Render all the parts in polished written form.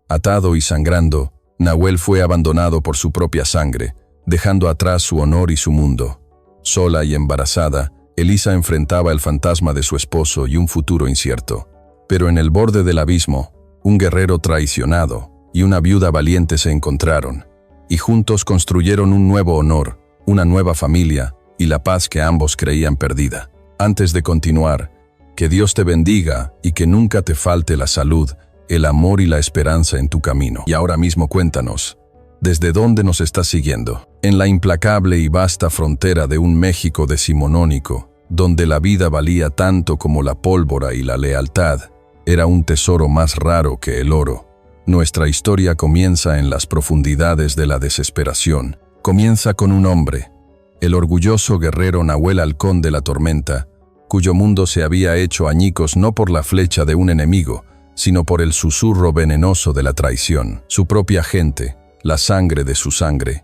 Atado y sangrando, Nahuel fue abandonado por su propia sangre, dejando atrás su honor y su mundo. Sola y embarazada, Elisa enfrentaba el fantasma de su esposo y un futuro incierto. Pero en el borde del abismo, un guerrero traicionado y una viuda valiente se encontraron, y juntos construyeron un nuevo honor, una nueva familia y la paz que ambos creían perdida. Antes de continuar, que Dios te bendiga y que nunca te falte la salud, el amor y la esperanza en tu camino. Y ahora mismo cuéntanos, ¿desde dónde nos estás siguiendo? En la implacable y vasta frontera de un México decimonónico, donde la vida valía tanto como la pólvora y la lealtad, era un tesoro más raro que el oro. Nuestra historia comienza en las profundidades de la desesperación. Comienza con un hombre, el orgulloso guerrero Nahuel Halcón de la Tormenta, cuyo mundo se había hecho añicos no por la flecha de un enemigo, sino por el susurro venenoso de la traición. Su propia gente, la sangre de su sangre,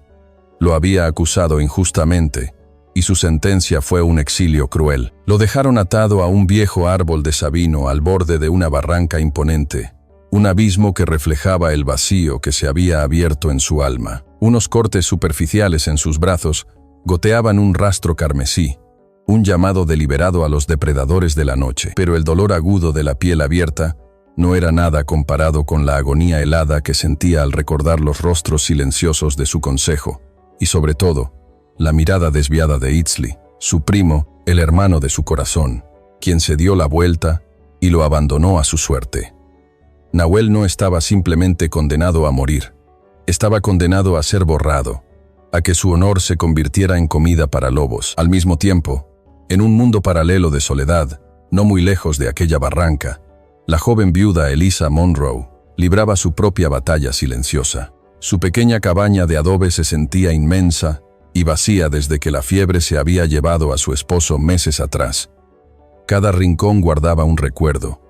lo había acusado injustamente, y su sentencia fue un exilio cruel. Lo dejaron atado a un viejo árbol de sabino al borde de una barranca imponente, un abismo que reflejaba el vacío que se había abierto en su alma. Unos cortes superficiales en sus brazos goteaban un rastro carmesí, un llamado deliberado a los depredadores de la noche. Pero el dolor agudo de la piel abierta no era nada comparado con la agonía helada que sentía al recordar los rostros silenciosos de su consejo, y sobre todo, la mirada desviada de Itzli, su primo, el hermano de su corazón, quien se dio la vuelta y lo abandonó a su suerte. Nahuel no estaba simplemente condenado a morir, estaba condenado a ser borrado, a que su honor se convirtiera en comida para lobos. Al mismo tiempo, en un mundo paralelo de soledad, no muy lejos de aquella barranca, la joven viuda Elisa Monroe libraba su propia batalla silenciosa. Su pequeña cabaña de adobe se sentía inmensa y vacía desde que la fiebre se había llevado a su esposo meses atrás. Cada rincón guardaba un recuerdo.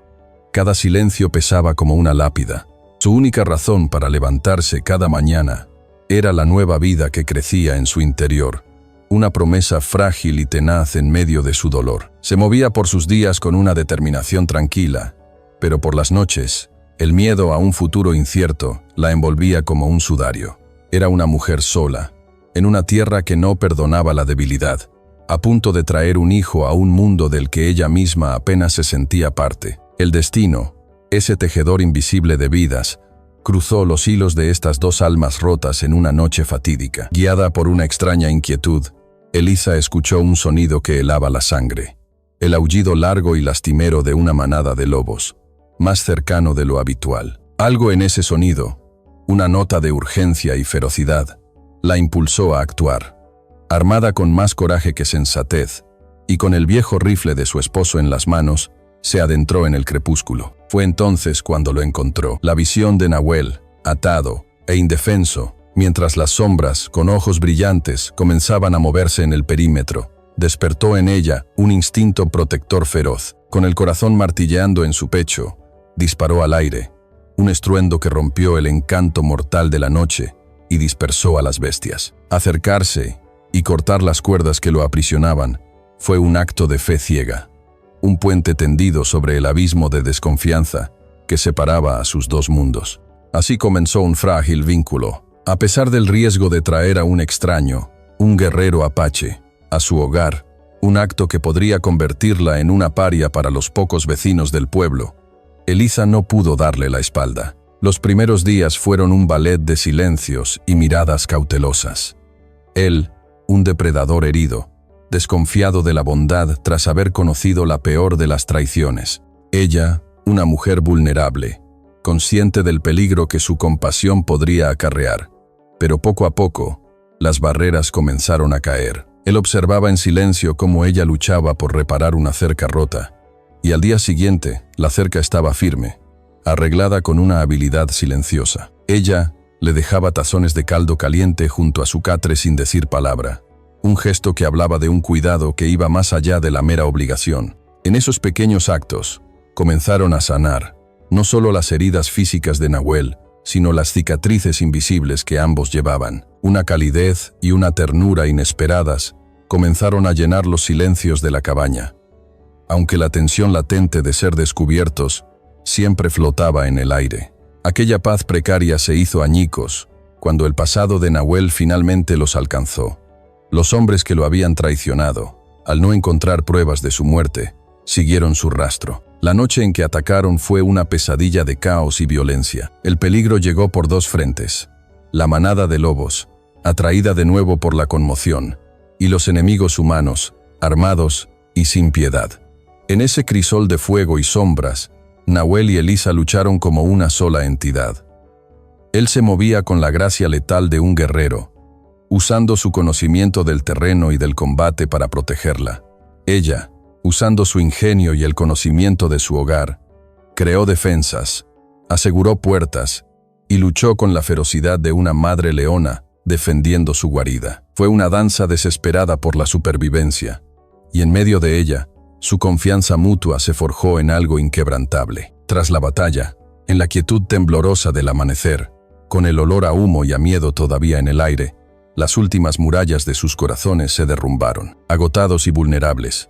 Cada silencio pesaba como una lápida. Su única razón para levantarse cada mañana era la nueva vida que crecía en su interior, una promesa frágil y tenaz en medio de su dolor. Se movía por sus días con una determinación tranquila, pero por las noches, el miedo a un futuro incierto la envolvía como un sudario. Era una mujer sola, en una tierra que no perdonaba la debilidad, a punto de traer un hijo a un mundo del que ella misma apenas se sentía parte. El destino, ese tejedor invisible de vidas, cruzó los hilos de estas dos almas rotas en una noche fatídica. Guiada por una extraña inquietud, Elisa escuchó un sonido que helaba la sangre, el aullido largo y lastimero de una manada de lobos, más cercano de lo habitual. Algo en ese sonido, una nota de urgencia y ferocidad, la impulsó a actuar. Armada con más coraje que sensatez, y con el viejo rifle de su esposo en las manos, se adentró en el crepúsculo. Fue entonces cuando lo encontró. La visión de Nahuel, atado e indefenso, mientras las sombras, con ojos brillantes, comenzaban a moverse en el perímetro, despertó en ella un instinto protector feroz. Con el corazón martilleando en su pecho, disparó al aire, un estruendo que rompió el encanto mortal de la noche y dispersó a las bestias. Acercarse y cortar las cuerdas que lo aprisionaban fue un acto de fe ciega, un puente tendido sobre el abismo de desconfianza que separaba a sus dos mundos. Así comenzó un frágil vínculo, a pesar del riesgo de traer a un extraño, un guerrero apache, a su hogar, un acto que podría convertirla en una paria para los pocos vecinos del pueblo. Elisa no pudo darle la espalda. Los primeros días fueron un ballet de silencios y miradas cautelosas. Él, un depredador herido, desconfiado de la bondad tras haber conocido la peor de las traiciones. Ella, una mujer vulnerable, consciente del peligro que su compasión podría acarrear. Pero poco a poco, las barreras comenzaron a caer. Él observaba en silencio cómo ella luchaba por reparar una cerca rota, y al día siguiente, la cerca estaba firme, arreglada con una habilidad silenciosa. Ella le dejaba tazones de caldo caliente junto a su catre sin decir palabra, un gesto que hablaba de un cuidado que iba más allá de la mera obligación. En esos pequeños actos, comenzaron a sanar, no solo las heridas físicas de Nahuel, sino las cicatrices invisibles que ambos llevaban. Una calidez y una ternura inesperadas comenzaron a llenar los silencios de la cabaña, aunque la tensión latente de ser descubiertos siempre flotaba en el aire. Aquella paz precaria se hizo añicos cuando el pasado de Nahuel finalmente los alcanzó. Los hombres que lo habían traicionado, al no encontrar pruebas de su muerte, siguieron su rastro. La noche en que atacaron fue una pesadilla de caos y violencia. El peligro llegó por dos frentes: la manada de lobos, atraída de nuevo por la conmoción, y los enemigos humanos, armados y sin piedad. En ese crisol de fuego y sombras, Nahuel y Elisa lucharon como una sola entidad. Él se movía con la gracia letal de un guerrero, usando su conocimiento del terreno y del combate para protegerla. Ella, usando su ingenio y el conocimiento de su hogar, creó defensas, aseguró puertas y luchó con la ferocidad de una madre leona defendiendo su guarida. Fue una danza desesperada por la supervivencia, y en medio de ella, su confianza mutua se forjó en algo inquebrantable. Tras la batalla, en la quietud temblorosa del amanecer, con el olor a humo y a miedo todavía en el aire, las últimas murallas de sus corazones se derrumbaron. Agotados y vulnerables,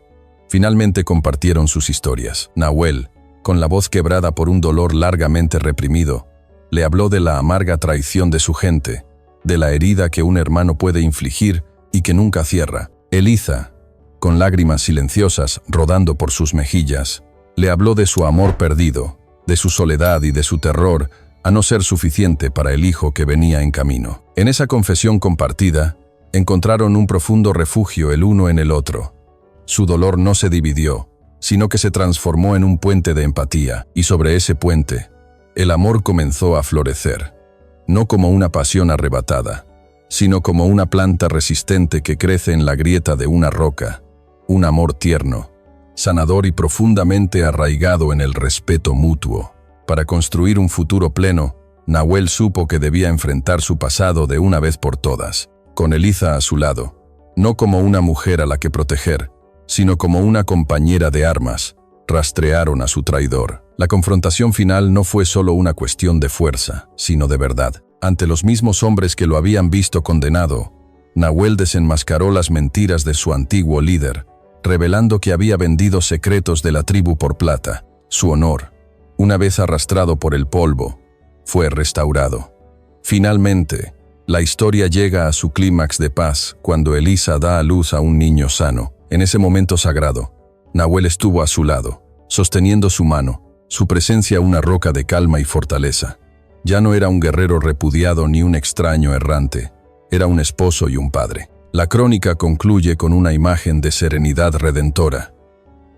finalmente compartieron sus historias. Nahuel, con la voz quebrada por un dolor largamente reprimido, le habló de la amarga traición de su gente, de la herida que un hermano puede infligir y que nunca cierra. Elisa, con lágrimas silenciosas rodando por sus mejillas, le habló de su amor perdido, de su soledad y de su terror a no ser suficiente para el hijo que venía en camino. En esa confesión compartida, encontraron un profundo refugio el uno en el otro. Su dolor no se dividió, sino que se transformó en un puente de empatía, y sobre ese puente, el amor comenzó a florecer, no como una pasión arrebatada, sino como una planta resistente que crece en la grieta de una roca, un amor tierno, sanador y profundamente arraigado en el respeto mutuo. Para construir un futuro pleno, Nahuel supo que debía enfrentar su pasado de una vez por todas, con Elisa a su lado, no como una mujer a la que proteger, sino como una compañera de armas. Rastrearon a su traidor. La confrontación final no fue solo una cuestión de fuerza, sino de verdad. Ante los mismos hombres que lo habían visto condenado, Nahuel desenmascaró las mentiras de su antiguo líder, revelando que había vendido secretos de la tribu por plata. Su honor, una vez arrastrado por el polvo, fue restaurado. Finalmente, la historia llega a su clímax de paz cuando Elisa da a luz a un niño sano. En ese momento sagrado, Nahuel estuvo a su lado, sosteniendo su mano, su presencia una roca de calma y fortaleza. Ya no era un guerrero repudiado ni un extraño errante, era un esposo y un padre. La crónica concluye con una imagen de serenidad redentora.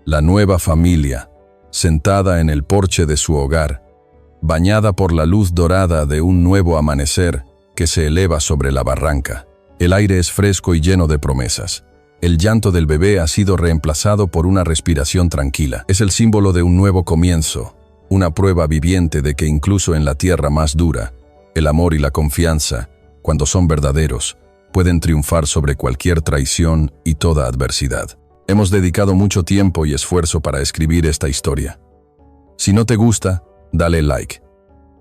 La nueva familia, sentada en el porche de su hogar, bañada por la luz dorada de un nuevo amanecer que se eleva sobre la barranca. El aire es fresco y lleno de promesas. El llanto del bebé ha sido reemplazado por una respiración tranquila. Es el símbolo de un nuevo comienzo, una prueba viviente de que incluso en la tierra más dura, el amor y la confianza, cuando son verdaderos, pueden triunfar sobre cualquier traición y toda adversidad. Hemos dedicado mucho tiempo y esfuerzo para escribir esta historia. Si no te gusta, dale like.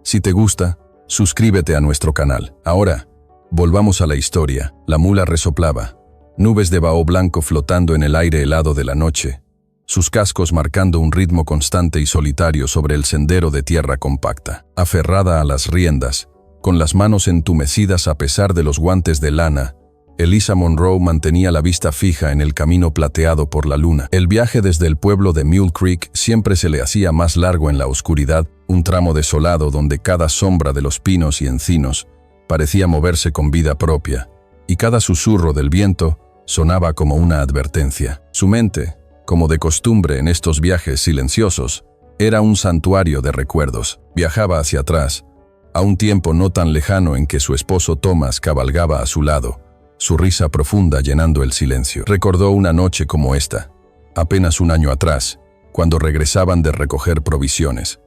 Si te gusta, suscríbete a nuestro canal. Ahora, volvamos a la historia. La mula resoplaba, nubes de vaho blanco flotando en el aire helado de la noche, sus cascos marcando un ritmo constante y solitario sobre el sendero de tierra compacta. Aferrada a las riendas, con las manos entumecidas a pesar de los guantes de lana, Elisa Monroe mantenía la vista fija en el camino plateado por la luna. El viaje desde el pueblo de Mule Creek siempre se le hacía más largo en la oscuridad, un tramo desolado donde cada sombra de los pinos y encinos parecía moverse con vida propia, y cada susurro del viento sonaba como una advertencia. Su mente, como de costumbre en estos viajes silenciosos, era un santuario de recuerdos. Viajaba hacia atrás, a un tiempo no tan lejano en que su esposo Thomas cabalgaba a su lado, su risa profunda llenando el silencio. Recordó una noche como esta, apenas un año atrás, cuando regresaban de recoger provisiones.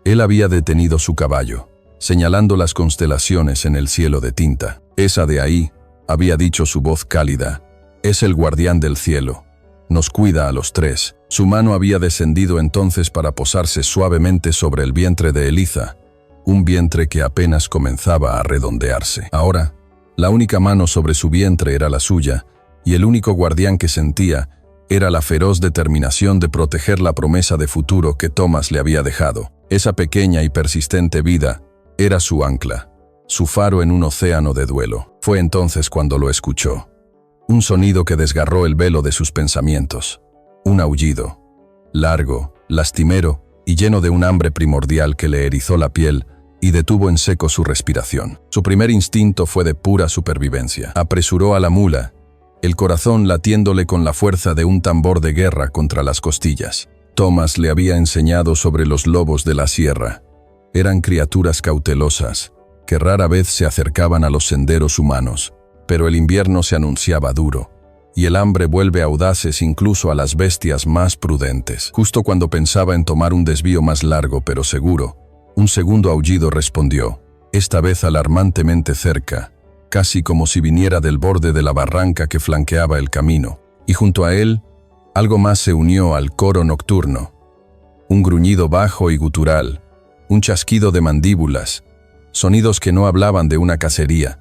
Él había detenido su caballo, señalando las constelaciones en el cielo de tinta. Esa de ahí, había dicho su voz cálida, es el guardián del cielo. Nos cuida a los tres. Su mano había descendido entonces para posarse suavemente sobre el vientre de Elisa, un vientre que apenas comenzaba a redondearse. Ahora, la única mano sobre su vientre era la suya, y el único guardián que sentía era la feroz determinación de proteger la promesa de futuro que Thomas le había dejado. Esa pequeña y persistente vida era su ancla, su faro en un océano de duelo. Fue entonces cuando lo escuchó. Un sonido que desgarró el velo de sus pensamientos. Un aullido, largo, lastimero y lleno de un hambre primordial que le erizó la piel y detuvo en seco su respiración. Su primer instinto fue de pura supervivencia. Apresuró a la mula, el corazón latiéndole con la fuerza de un tambor de guerra contra las costillas. Thomas le había enseñado sobre los lobos de la sierra. Eran criaturas cautelosas, que rara vez se acercaban a los senderos humanos, pero el invierno se anunciaba duro, y el hambre vuelve audaces incluso a las bestias más prudentes. Justo cuando pensaba en tomar un desvío más largo pero seguro, un segundo aullido respondió, esta vez alarmantemente cerca, casi como si viniera del borde de la barranca que flanqueaba el camino, y junto a él, algo más se unió al coro nocturno. Un gruñido bajo y gutural, un chasquido de mandíbulas, sonidos que no hablaban de una cacería,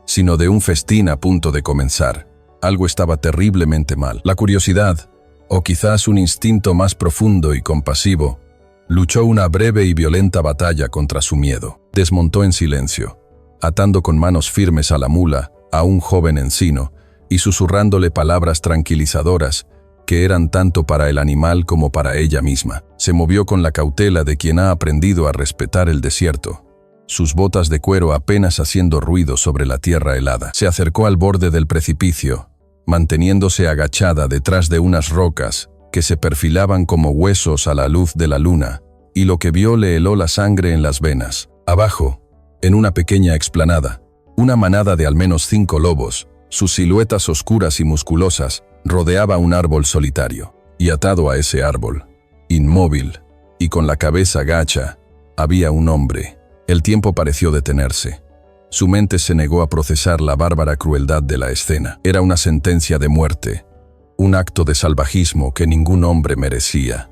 sino de un festín a punto de comenzar. Algo estaba terriblemente mal. La curiosidad, o quizás un instinto más profundo y compasivo, luchó una breve y violenta batalla contra su miedo. Desmontó en silencio, atando con manos firmes a la mula a un joven encino y susurrándole palabras tranquilizadoras que eran tanto para el animal como para ella misma. Se movió con la cautela de quien ha aprendido a respetar el desierto, sus botas de cuero apenas haciendo ruido sobre la tierra helada. Se acercó al borde del precipicio, manteniéndose agachada detrás de unas rocas que se perfilaban como huesos a la luz de la luna, y lo que vio le heló la sangre en las venas. Abajo, en una pequeña explanada, una manada de al menos 5 lobos, sus siluetas oscuras y musculosas, rodeaba un árbol solitario, y atado a ese árbol, inmóvil y con la cabeza gacha, había un hombre. El tiempo pareció detenerse. Su mente se negó a procesar la bárbara crueldad de la escena. Era una sentencia de muerte, un acto de salvajismo que ningún hombre merecía.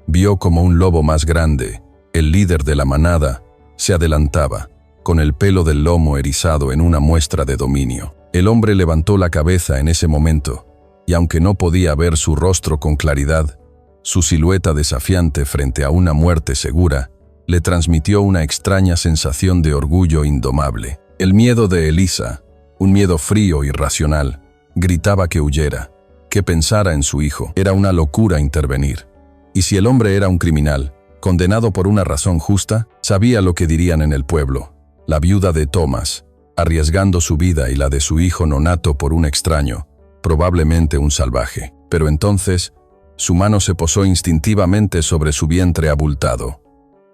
Vio como un lobo más grande, el líder de la manada, se adelantaba, con el pelo del lomo erizado en una muestra de dominio. El hombre levantó la cabeza en ese momento, y aunque no podía ver su rostro con claridad, su silueta desafiante frente a una muerte segura, le transmitió una extraña sensación de orgullo indomable. El miedo de Elisa, un miedo frío y racional, gritaba que huyera, que pensara en su hijo. Era una locura intervenir. Y si el hombre era un criminal, condenado por una razón justa, sabía lo que dirían en el pueblo. La viuda de Thomas, arriesgando su vida y la de su hijo nonato por un extraño, probablemente un salvaje. Pero entonces, su mano se posó instintivamente sobre su vientre abultado.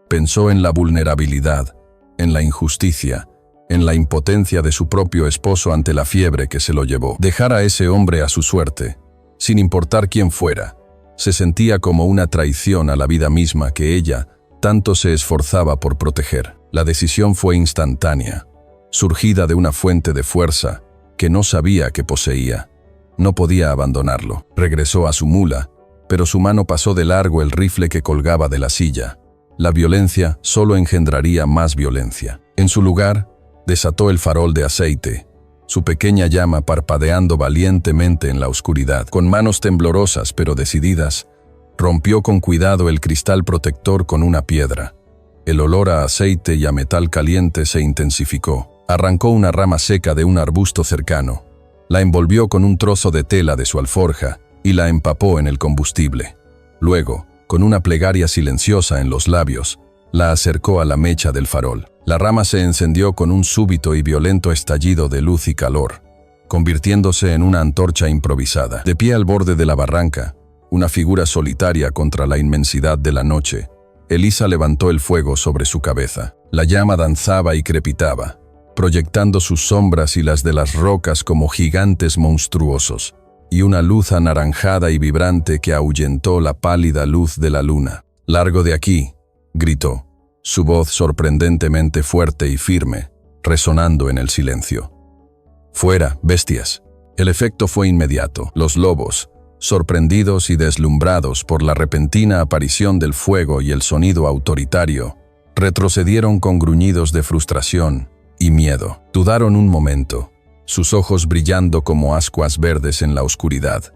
Pensó en la vulnerabilidad, en la injusticia, en la impotencia de su propio esposo ante la fiebre que se lo llevó. Dejar a ese hombre a su suerte, sin importar quién fuera, se sentía como una traición a la vida misma que ella tanto se esforzaba por proteger. La decisión fue instantánea, surgida de una fuente de fuerza que no sabía que poseía. No podía abandonarlo. Regresó a su mula, pero su mano pasó de largo el rifle que colgaba de la silla. La violencia solo engendraría más violencia. En su lugar, desató el farol de aceite, su pequeña llama parpadeando valientemente en la oscuridad. Con manos temblorosas pero decididas, rompió con cuidado el cristal protector con una piedra. El olor a aceite y a metal caliente se intensificó. Arrancó una rama seca de un arbusto cercano, la envolvió con un trozo de tela de su alforja y la empapó en el combustible. Luego, con una plegaria silenciosa en los labios, la acercó a la mecha del farol. La rama se encendió con un súbito y violento estallido de luz y calor, convirtiéndose en una antorcha improvisada. De pie al borde de la barranca, una figura solitaria contra la inmensidad de la noche, Elisa levantó el fuego sobre su cabeza. La llama danzaba y crepitaba, proyectando sus sombras y las de las rocas como gigantes monstruosos, y una luz anaranjada y vibrante que ahuyentó la pálida luz de la luna. «Largo de aquí», gritó, su voz sorprendentemente fuerte y firme, resonando en el silencio. «Fuera, bestias». El efecto fue inmediato. Los lobos, sorprendidos y deslumbrados por la repentina aparición del fuego y el sonido autoritario, retrocedieron con gruñidos de frustración y miedo. Dudaron un momento, sus ojos brillando como ascuas verdes en la oscuridad,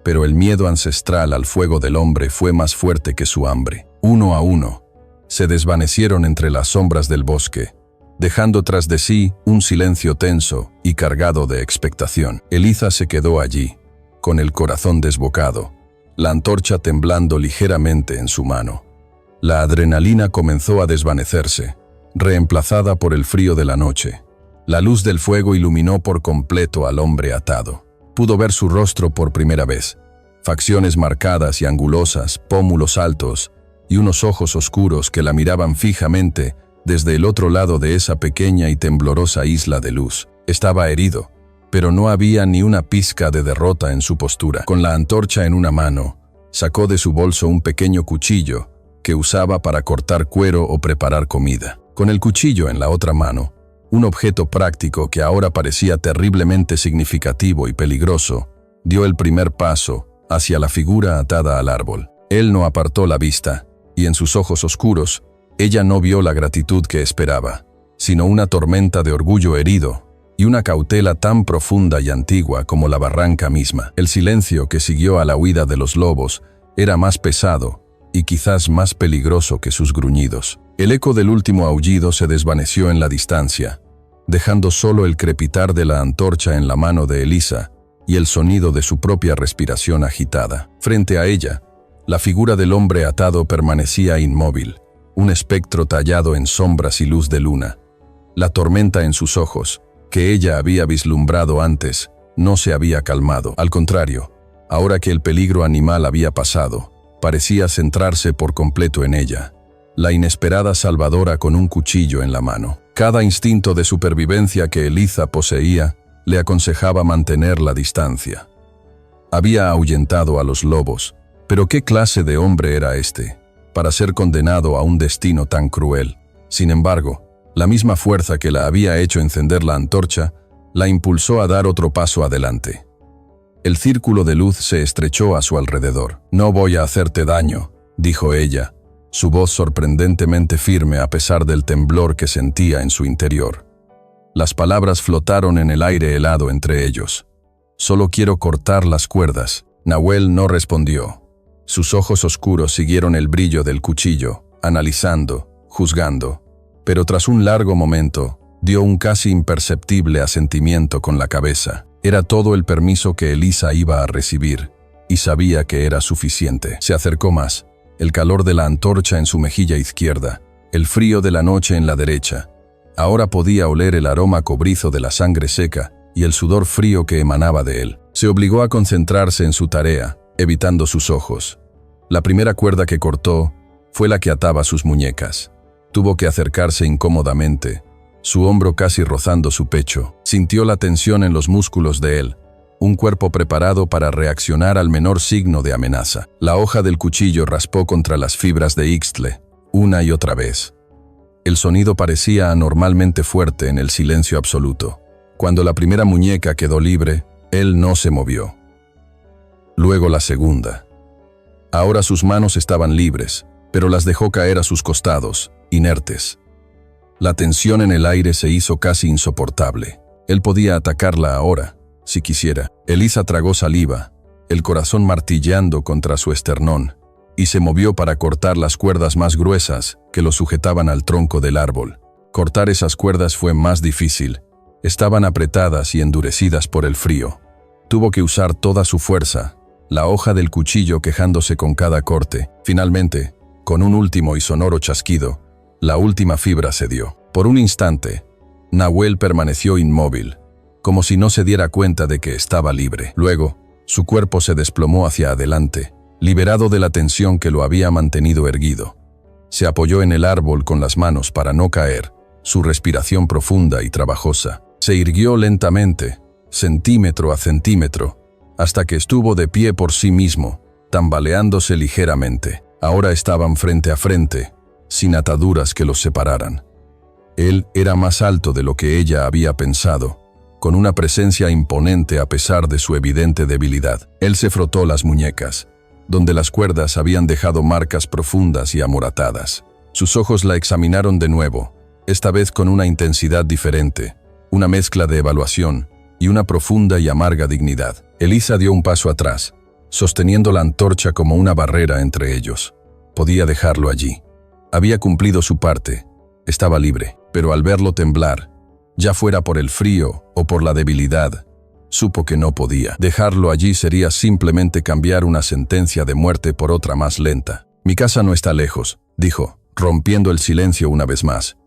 pero el miedo ancestral al fuego del hombre fue más fuerte que su hambre. Uno a uno, se desvanecieron entre las sombras del bosque, dejando tras de sí un silencio tenso y cargado de expectación. Eliza se quedó allí, con el corazón desbocado, la antorcha temblando ligeramente en su mano. La adrenalina comenzó a desvanecerse, reemplazada por el frío de la noche. La luz del fuego iluminó por completo al hombre atado. Pudo ver su rostro por primera vez, facciones marcadas y angulosas, pómulos altos y unos ojos oscuros que la miraban fijamente desde el otro lado de esa pequeña y temblorosa isla de luz. Estaba herido, pero no había ni una pizca de derrota en su postura. Con la antorcha en una mano, sacó de su bolso un pequeño cuchillo que usaba para cortar cuero o preparar comida. Con el cuchillo en la otra mano, un objeto práctico que ahora parecía terriblemente significativo y peligroso, dio el primer paso hacia la figura atada al árbol. Él no apartó la vista, y en sus ojos oscuros, ella no vio la gratitud que esperaba, sino una tormenta de orgullo herido y una cautela tan profunda y antigua como la barranca misma. El silencio que siguió a la huida de los lobos era más pesado y quizás más peligroso que sus gruñidos. El eco del último aullido se desvaneció en la distancia, dejando solo el crepitar de la antorcha en la mano de Eliza y el sonido de su propia respiración agitada. Frente a ella, la figura del hombre atado permanecía inmóvil, un espectro tallado en sombras y luz de luna. La tormenta en sus ojos, que ella había vislumbrado antes, no se había calmado. Al contrario, ahora que el peligro animal había pasado, parecía centrarse por completo en ella, la inesperada salvadora con un cuchillo en la mano. Cada instinto de supervivencia que Eliza poseía le aconsejaba mantener la distancia. Había ahuyentado a los lobos, pero ¿qué clase de hombre era este para ser condenado a un destino tan cruel? Sin embargo, la misma fuerza que la había hecho encender la antorcha la impulsó a dar otro paso adelante. El círculo de luz se estrechó a su alrededor. «No voy a hacerte daño», dijo ella, su voz sorprendentemente firme a pesar del temblor que sentía en su interior. Las palabras flotaron en el aire helado entre ellos. «Solo quiero cortar las cuerdas». Nahuel no respondió. Sus ojos oscuros siguieron el brillo del cuchillo, analizando, juzgando. Pero tras un largo momento, dio un casi imperceptible asentimiento con la cabeza. Era todo el permiso que Eliza iba a recibir, y sabía que era suficiente. Se acercó más, el calor de la antorcha en su mejilla izquierda, el frío de la noche en la derecha. Ahora podía oler el aroma cobrizo de la sangre seca y el sudor frío que emanaba de él. Se obligó a concentrarse en su tarea, evitando sus ojos. La primera cuerda que cortó fue la que ataba sus muñecas. Tuvo que acercarse incómodamente, su hombro casi rozando su pecho. Sintió la tensión en los músculos de él, un cuerpo preparado para reaccionar al menor signo de amenaza. La hoja del cuchillo raspó contra las fibras de Ixtle, una y otra vez. El sonido parecía anormalmente fuerte en el silencio absoluto. Cuando la primera muñeca quedó libre, él no se movió. Luego la segunda. Ahora sus manos estaban libres, pero las dejó caer a sus costados, inertes. La tensión en el aire se hizo casi insoportable. Él podía atacarla ahora, si quisiera. Eliza tragó saliva, el corazón martilleando contra su esternón, y se movió para cortar las cuerdas más gruesas que lo sujetaban al tronco del árbol. Cortar esas cuerdas fue más difícil. Estaban apretadas y endurecidas por el frío. Tuvo que usar toda su fuerza, la hoja del cuchillo quejándose con cada corte. Finalmente, con un último y sonoro chasquido, la última fibra cedió. Por un instante, Nahuel permaneció inmóvil, como si no se diera cuenta de que estaba libre. Luego, su cuerpo se desplomó hacia adelante, liberado de la tensión que lo había mantenido erguido. Se apoyó en el árbol con las manos para no caer, su respiración profunda y trabajosa. Se irguió lentamente, centímetro a centímetro, hasta que estuvo de pie por sí mismo, tambaleándose ligeramente. Ahora estaban frente a frente, sin ataduras que los separaran. Él era más alto de lo que ella había pensado, con una presencia imponente a pesar de su evidente debilidad. Él se frotó las muñecas, donde las cuerdas habían dejado marcas profundas y amoratadas. Sus ojos la examinaron de nuevo, esta vez con una intensidad diferente, una mezcla de evaluación y una profunda y amarga dignidad. Eliza dio un paso atrás, sosteniendo la antorcha como una barrera entre ellos. Podía dejarlo allí. Había cumplido su parte. Estaba libre. Pero al verlo temblar, ya fuera por el frío o por la debilidad, supo que no podía. Dejarlo allí sería simplemente cambiar una sentencia de muerte por otra más lenta. «Mi casa no está lejos», dijo, rompiendo el silencio una vez más.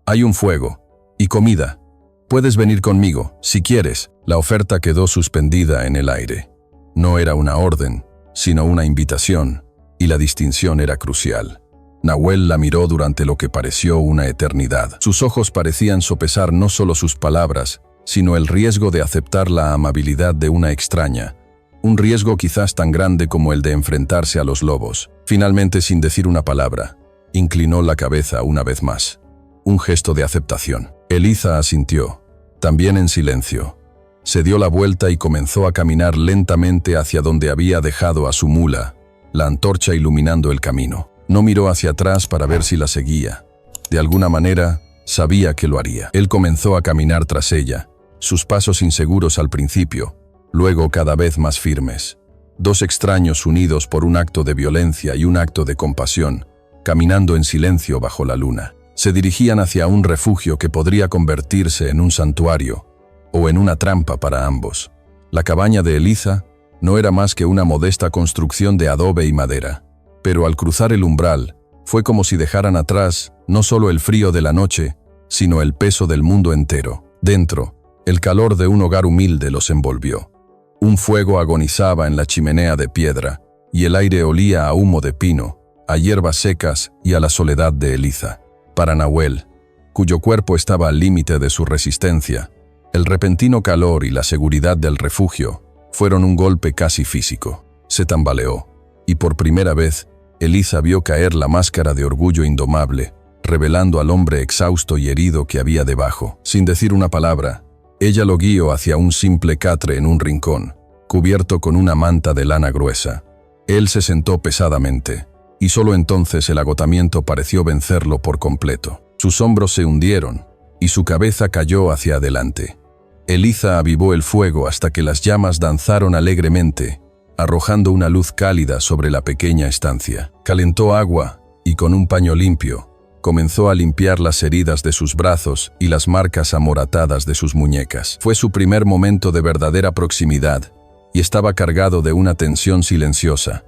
«Hay un fuego y comida. Puedes venir conmigo, si quieres». La oferta quedó suspendida en el aire. No era una orden, sino una invitación, y la distinción era crucial. Nahuel la miró durante lo que pareció una eternidad. Sus ojos parecían sopesar no solo sus palabras, sino el riesgo de aceptar la amabilidad de una extraña. Un riesgo quizás tan grande como el de enfrentarse a los lobos. Finalmente, sin decir una palabra, inclinó la cabeza una vez más. Un gesto de aceptación. Eliza asintió, también en silencio. Se dio la vuelta y comenzó a caminar lentamente hacia donde había dejado a su mula, la antorcha iluminando el camino. No miró hacia atrás para ver si la seguía. De alguna manera, sabía que lo haría. Él comenzó a caminar tras ella, sus pasos inseguros al principio, luego cada vez más firmes. Dos extraños unidos por un acto de violencia y un acto de compasión, caminando en silencio bajo la luna. Se dirigían hacia un refugio que podría convertirse en un santuario o en una trampa para ambos. La cabaña de Eliza no era más que una modesta construcción de adobe y madera. Pero al cruzar el umbral, fue como si dejaran atrás no solo el frío de la noche, sino el peso del mundo entero. Dentro, el calor de un hogar humilde los envolvió. Un fuego agonizaba en la chimenea de piedra, y el aire olía a humo de pino, a hierbas secas y a la soledad de Eliza. Para Nahuel, cuyo cuerpo estaba al límite de su resistencia, el repentino calor y la seguridad del refugio fueron un golpe casi físico. Se tambaleó, y por primera vez, Eliza vio caer la máscara de orgullo indomable, revelando al hombre exhausto y herido que había debajo. Sin decir una palabra, ella lo guió hacia un simple catre en un rincón, cubierto con una manta de lana gruesa. Él se sentó pesadamente, y solo entonces el agotamiento pareció vencerlo por completo. Sus hombros se hundieron, y su cabeza cayó hacia adelante. Eliza avivó el fuego hasta que las llamas danzaron alegremente, arrojando una luz cálida sobre la pequeña estancia. Calentó agua y con un paño limpio comenzó a limpiar las heridas de sus brazos y las marcas amoratadas de sus muñecas. Fue su primer momento de verdadera proximidad y estaba cargado de una tensión silenciosa.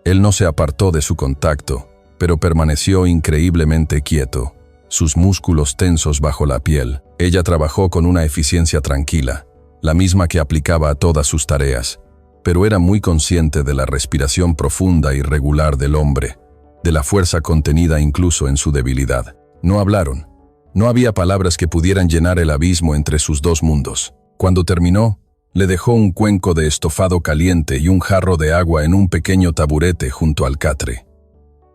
Él no se apartó de su contacto, pero permaneció increíblemente quieto, sus músculos tensos bajo la piel. Ella trabajó con una eficiencia tranquila, la misma que aplicaba a todas sus tareas, pero era muy consciente de la respiración profunda y regular del hombre, de la fuerza contenida incluso en su debilidad. No hablaron. No había palabras que pudieran llenar el abismo entre sus dos mundos. Cuando terminó, le dejó un cuenco de estofado caliente y un jarro de agua en un pequeño taburete junto al catre.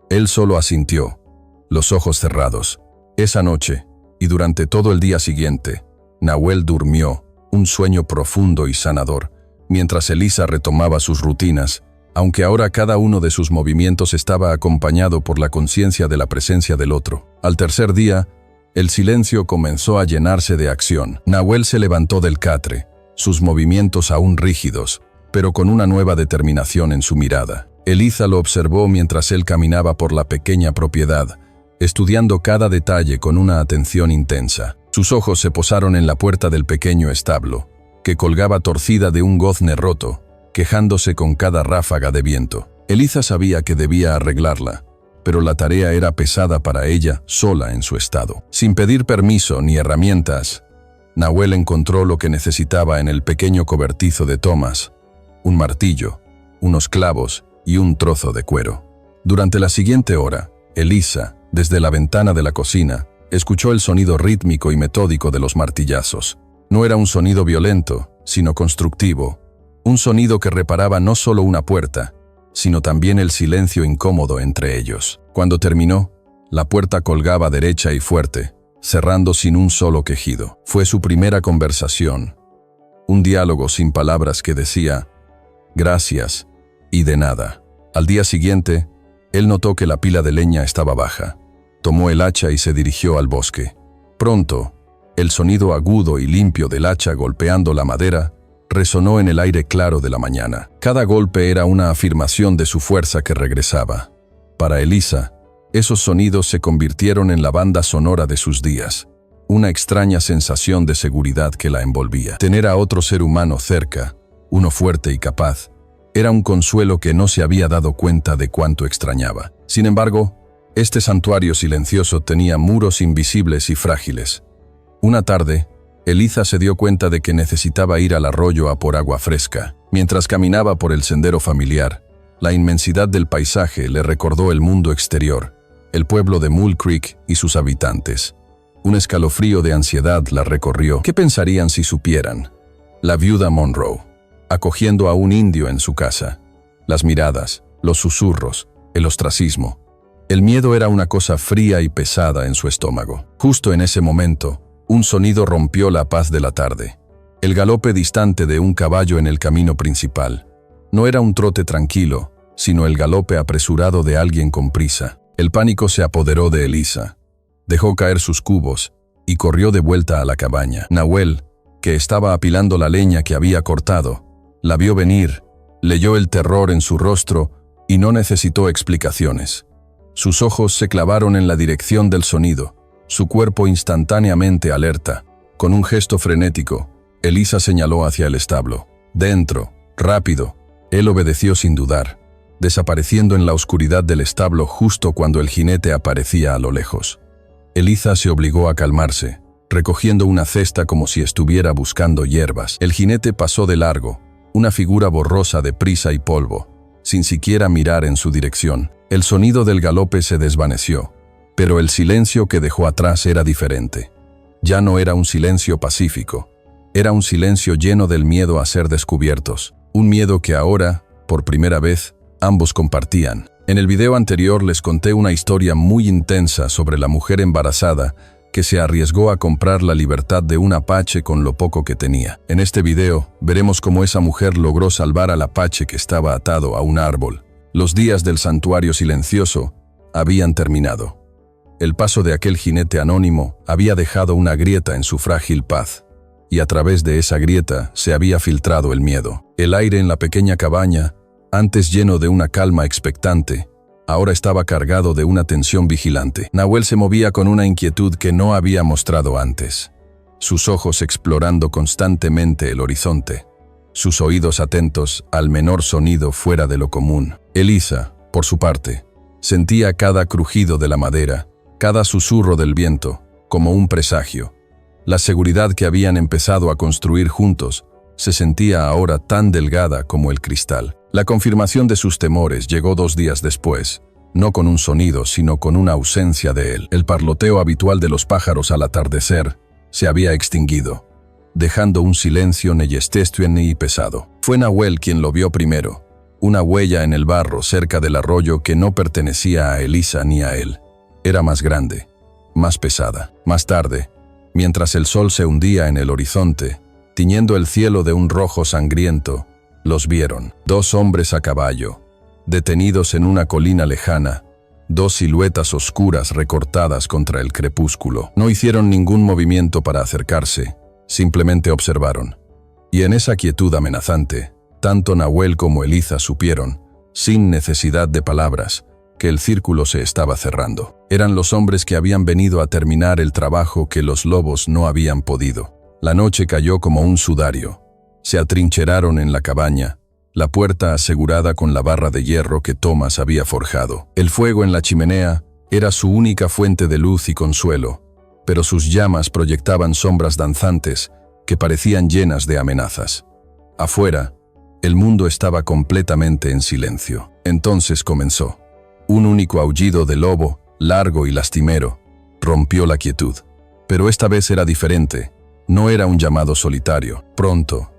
Él solo asintió, los ojos cerrados. Esa noche, y durante todo el día siguiente, Nahuel durmió, un sueño profundo y sanador, mientras Eliza retomaba sus rutinas, aunque ahora cada uno de sus movimientos estaba acompañado por la conciencia de la presencia del otro. Al tercer día, el silencio comenzó a llenarse de acción. Nahuel se levantó del catre, sus movimientos aún rígidos, pero con una nueva determinación en su mirada. Eliza lo observó mientras él caminaba por la pequeña propiedad, estudiando cada detalle con una atención intensa. Sus ojos se posaron en la puerta del pequeño establo, que colgaba torcida de un gozne roto, quejándose con cada ráfaga de viento. Eliza sabía que debía arreglarla, pero la tarea era pesada para ella sola en su estado. Sin pedir permiso ni herramientas, Nahuel encontró lo que necesitaba en el pequeño cobertizo de Thomas: un martillo, unos clavos y un trozo de cuero. Durante la siguiente hora, Eliza, desde la ventana de la cocina, escuchó el sonido rítmico y metódico de los martillazos. No era un sonido violento, sino constructivo, un sonido que reparaba no solo una puerta, sino también el silencio incómodo entre ellos. Cuando terminó, la puerta colgaba derecha y fuerte, cerrando sin un solo quejido. Fue su primera conversación, un diálogo sin palabras que decía «gracias» y «de nada». Al día siguiente, él notó que la pila de leña estaba baja. Tomó el hacha y se dirigió al bosque. Pronto, el sonido agudo y limpio del hacha golpeando la madera resonó en el aire claro de la mañana. Cada golpe era una afirmación de su fuerza que regresaba. Para Eliza, Esos sonidos se convirtieron en la banda sonora de sus días, una extraña sensación de seguridad que la envolvía. Tener a otro ser humano cerca, uno fuerte y capaz, era un consuelo que no se había dado cuenta de cuánto extrañaba. Sin embargo, este santuario silencioso tenía muros invisibles y frágiles. Una tarde, Eliza se dio cuenta de que necesitaba ir al arroyo a por agua fresca. Mientras caminaba por el sendero familiar, la inmensidad del paisaje le recordó el mundo exterior, el pueblo de Mule Creek y sus habitantes. Un escalofrío de ansiedad la recorrió. ¿Qué pensarían si supieran? La viuda Monroe, acogiendo a un indio en su casa. Las miradas, los susurros, el ostracismo. El miedo era una cosa fría y pesada en su estómago. Justo en ese momento, un sonido rompió la paz de la tarde. El galope distante de un caballo en el camino principal. No era un trote tranquilo, sino el galope apresurado de alguien con prisa. El pánico se apoderó de Eliza. Dejó caer sus cubos y corrió de vuelta a la cabaña. Nahuel, que estaba apilando la leña que había cortado, la vio venir, leyó el terror en su rostro y no necesitó explicaciones. Sus ojos se clavaron en la dirección del sonido, su cuerpo instantáneamente alerta. Con un gesto frenético, Eliza señaló hacia el establo. Dentro, rápido. Él obedeció sin dudar, desapareciendo en la oscuridad del establo justo cuando el jinete aparecía a lo lejos. Eliza se obligó a calmarse, recogiendo una cesta como si estuviera buscando hierbas. El jinete pasó de largo, una figura borrosa de prisa y polvo, sin siquiera mirar en su dirección. El sonido del galope se desvaneció, pero el silencio que dejó atrás era diferente. Ya no era un silencio pacífico, era un silencio lleno del miedo a ser descubiertos, un miedo que ahora, por primera vez, ambos compartían. En el video anterior les conté una historia muy intensa sobre la mujer embarazada que se arriesgó a comprar la libertad de un apache con lo poco que tenía. En este video veremos cómo esa mujer logró salvar al apache que estaba atado a un árbol. Los días del santuario silencioso habían terminado. El paso de aquel jinete anónimo había dejado una grieta en su frágil paz, y a través de esa grieta se había filtrado el miedo. El aire en la pequeña cabaña, antes lleno de una calma expectante, ahora estaba cargado de una tensión vigilante. Nahuel se movía con una inquietud que no había mostrado antes, sus ojos explorando constantemente el horizonte, sus oídos atentos al menor sonido fuera de lo común. Eliza, por su parte, sentía cada crujido de la madera, cada susurro del viento, como un presagio. La seguridad que habían empezado a construir juntos se sentía ahora tan delgada como el cristal. La confirmación de sus temores llegó 2 días después, no con un sonido, sino con una ausencia de él. El parloteo habitual de los pájaros al atardecer se había extinguido, dejando un silencio neyestueno y pesado. Fue Nahuel quien lo vio primero, una huella en el barro cerca del arroyo que no pertenecía a Eliza ni a él. Era más grande, más pesada. Más tarde, mientras el sol se hundía en el horizonte, tiñendo el cielo de un rojo sangriento, los vieron. 2 hombres a caballo, detenidos en una colina lejana, 2 siluetas oscuras recortadas contra el crepúsculo. No hicieron ningún movimiento para acercarse, simplemente observaron. Y en esa quietud amenazante, tanto Nahuel como Eliza supieron, sin necesidad de palabras, que el círculo se estaba cerrando. Eran los hombres que habían venido a terminar el trabajo que los lobos no habían podido. La noche cayó como un sudario. Se atrincheraron en la cabaña, la puerta asegurada con la barra de hierro que Thomas había forjado. El fuego en la chimenea era su única fuente de luz y consuelo, pero sus llamas proyectaban sombras danzantes que parecían llenas de amenazas. Afuera, el mundo estaba completamente en silencio. Entonces comenzó. Un único aullido de lobo, largo y lastimero, rompió la quietud. Pero esta vez era diferente. No era un llamado solitario. Pronto,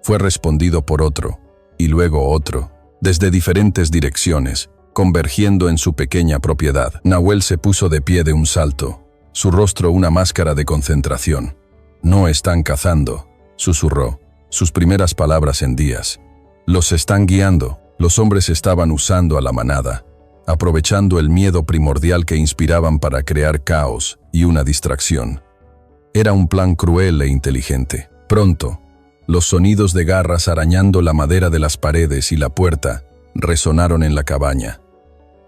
fue respondido por otro, y luego otro, desde diferentes direcciones, convergiendo en su pequeña propiedad. Nahuel se puso de pie de un salto, su rostro una máscara de concentración. «No están cazando», susurró, sus primeras palabras en días. «Los están guiando». Los hombres estaban usando a la manada, aprovechando el miedo primordial que inspiraban para crear caos y una distracción. Era un plan cruel e inteligente. Pronto, los sonidos de garras arañando la madera de las paredes y la puerta resonaron en la cabaña.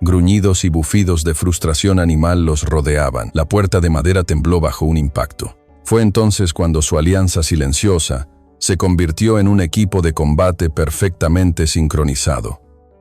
Gruñidos y bufidos de frustración animal los rodeaban. La puerta de madera tembló bajo un impacto. Fue entonces cuando su alianza silenciosa se convirtió en un equipo de combate perfectamente sincronizado.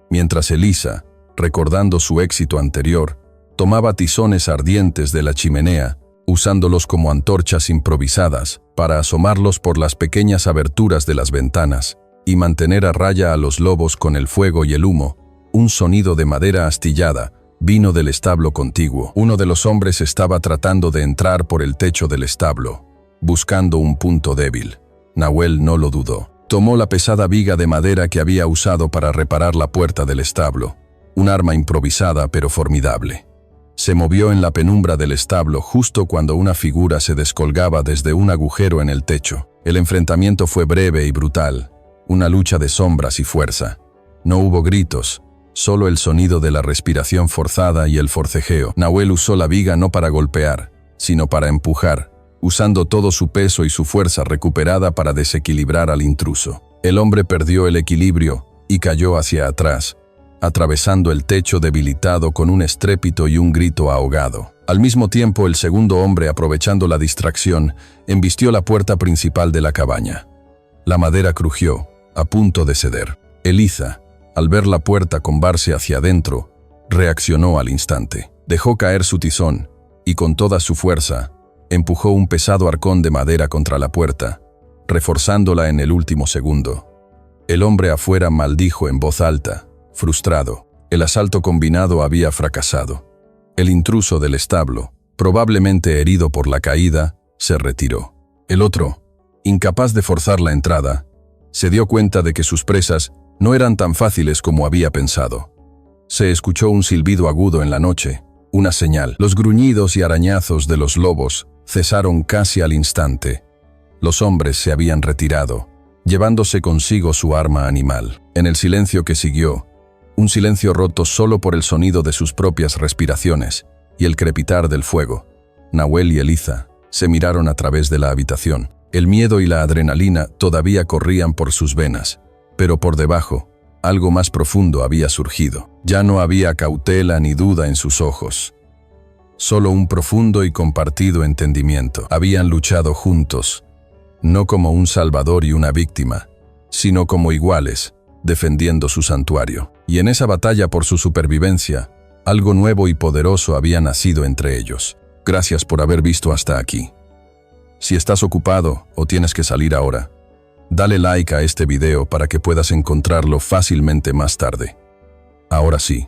Mientras Elisa, recordando su éxito anterior, tomaba tizones ardientes de la chimenea, usándolos como antorchas improvisadas para asomarlos por las pequeñas aberturas de las ventanas y mantener a raya a los lobos con el fuego y el humo, un sonido de madera astillada vino del establo contiguo. Uno de los hombres estaba tratando de entrar por el techo del establo, buscando un punto débil. Nahuel no lo dudó. Tomó la pesada viga de madera que había usado para reparar la puerta del establo, un arma improvisada pero formidable. Se movió en la penumbra del establo justo cuando una figura se descolgaba desde un agujero en el techo. El enfrentamiento fue breve y brutal, una lucha de sombras y fuerza. No hubo gritos, solo el sonido de la respiración forzada y el forcejeo. Nahuel usó la viga no para golpear, sino para empujar, usando todo su peso y su fuerza recuperada para desequilibrar al intruso. El hombre perdió el equilibrio y cayó hacia atrás, atravesando el techo debilitado con un estrépito y un grito ahogado. Al mismo tiempo, el segundo hombre, aprovechando la distracción, embistió la puerta principal de la cabaña. La madera crujió, a punto de ceder. Elisa, al ver la puerta combarse hacia adentro, reaccionó al instante. Dejó caer su tizón y con toda su fuerza, empujó un pesado arcón de madera contra la puerta, reforzándola en el último segundo. El hombre afuera maldijo en voz alta, frustrado. El asalto combinado había fracasado. El intruso del establo, probablemente herido por la caída, se retiró. El otro, incapaz de forzar la entrada, se dio cuenta de que sus presas no eran tan fáciles como había pensado. Se escuchó un silbido agudo en la noche, una señal. Los gruñidos y arañazos de los lobos cesaron casi al instante. Los hombres se habían retirado, llevándose consigo su arma animal. En el silencio que siguió, un silencio roto solo por el sonido de sus propias respiraciones y el crepitar del fuego, Nahuel y Elisa se miraron a través de la habitación. El miedo y la adrenalina todavía corrían por sus venas, pero por debajo, algo más profundo había surgido. Ya no había cautela ni duda en sus ojos. Solo un profundo y compartido entendimiento. Habían luchado juntos, no como un salvador y una víctima, sino como iguales, defendiendo su santuario. Y en esa batalla por su supervivencia, algo nuevo y poderoso había nacido entre ellos. Gracias por haber visto hasta aquí. Si estás ocupado o tienes que salir ahora, dale like a este video para que puedas encontrarlo fácilmente más tarde. Ahora sí,